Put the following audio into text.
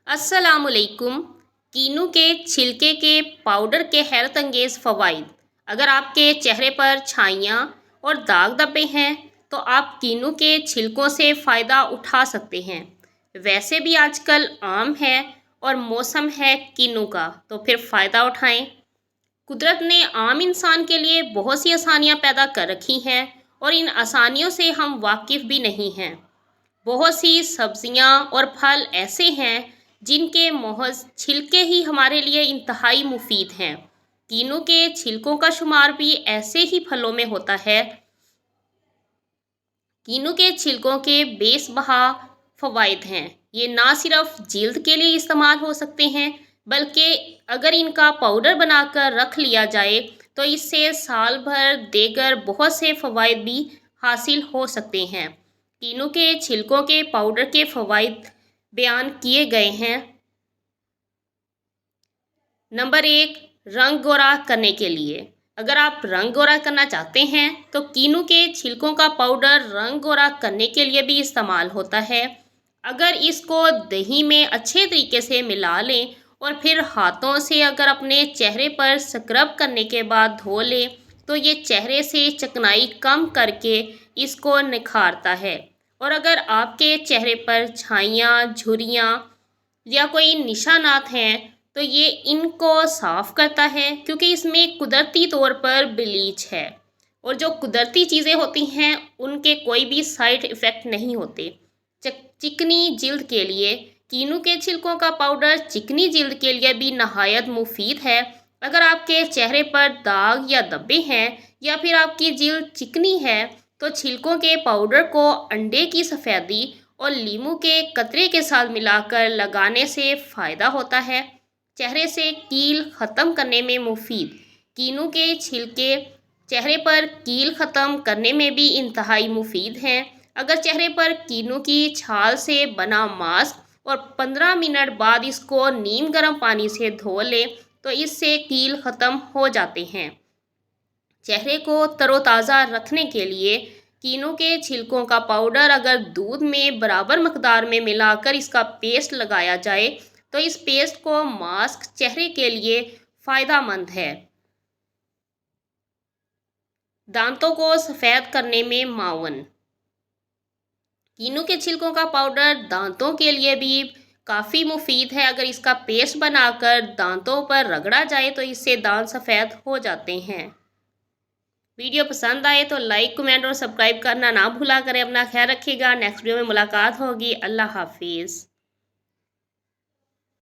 अस्सलाम वालेकुम। कीनू के छिलके के पाउडर के हैरत अंगेज़ फ़वाइद। अगर आपके चेहरे पर छाइयाँ और दाग धब्बे हैं तो आप कीनू के छिलकों से फ़ायदा उठा सकते हैं। वैसे भी आजकल आम है और मौसम है कीनू का, तो फिर फ़ायदा उठाएं। कुदरत ने आम इंसान के लिए बहुत सी आसानियाँ पैदा कर रखी हैं और इन आसानियों से हम वाकिफ़ भी नहीं हैं। बहुत सी सब्जियां और फल ऐसे हैं जिनके महज छिलके ही हमारे लिए इंतहाई मुफीद हैं। कीनू के छिलकों का शुमार भी ऐसे ही फलों में होता है। कीनू के छिलकों के बेसबहा फ़वाइद हैं। ये ना सिर्फ जिल्द के लिए इस्तेमाल हो सकते हैं, बल्कि अगर इनका पाउडर बनाकर रख लिया जाए तो इससे साल भर देगर बहुत से फ़वाइद भी हासिल हो सकते हैं। कीनू के छिलकों के पाउडर के फ़वाइद बयान किए गए हैं। नंबर 1, रंग गोरा करने के लिए। अगर आप रंग गोरा करना चाहते हैं तो कीनू के छिलकों का पाउडर रंग गोरा करने के लिए भी इस्तेमाल होता है। अगर इसको दही में अच्छे तरीके से मिला लें और फिर हाथों से अगर अपने चेहरे पर स्क्रब करने के बाद धो लें तो ये चेहरे से चिकनाई कम करके इसको निखारता है। और अगर आपके चेहरे पर छाइयाँ, झुर्रियाँ या कोई निशानात हैं तो ये इनको साफ करता है, क्योंकि इसमें कुदरती तौर पर ब्लीच है और जो कुदरती चीज़ें होती हैं उनके कोई भी साइड इफ़ेक्ट नहीं होते। चिकनी जिल्द के लिए कीनू के छिलकों का पाउडर चिकनी जिल्द के लिए भी नहायत मुफीद है। अगर आपके चेहरे पर दाग या धब्बे हैं या फिर आपकी जिल्द चिकनी है तो छिलकों के पाउडर को अंडे की सफ़ेदी और लीमू के कतरे के साथ मिलाकर लगाने से फ़ायदा होता है। चेहरे से कील ख़त्म करने में मुफीद। कीनू के छिलके चेहरे पर कील ख़त्म करने में भी इंतहाई मुफीद हैं। अगर चेहरे पर कीनू की छाल से बना मास्क और 15 मिनट बाद इसको नीम गर्म पानी से धो लें तो इससे कील ख़त्म हो जाते हैं। चेहरे को तरोताज़ा रखने के लिए कीनू के छिलकों का पाउडर अगर दूध में बराबर मकदार में मिलाकर इसका पेस्ट लगाया जाए तो इस पेस्ट को मास्क चेहरे के लिए फ़ायदेमंद है। दांतों को सफ़ेद करने में मावन। कीनू के छिलकों का पाउडर दांतों के लिए भी काफ़ी मुफीद है। अगर इसका पेस्ट बनाकर दांतों पर रगड़ा जाए तो इससे दांत सफ़ेद हो जाते हैं। वीडियो पसंद आए तो लाइक, कमेंट और सब्सक्राइब करना ना भूला करें। अपना ख्याल रखिएगा। नेक्स्ट वीडियो में मुलाकात होगी। अल्लाह हाफिज़।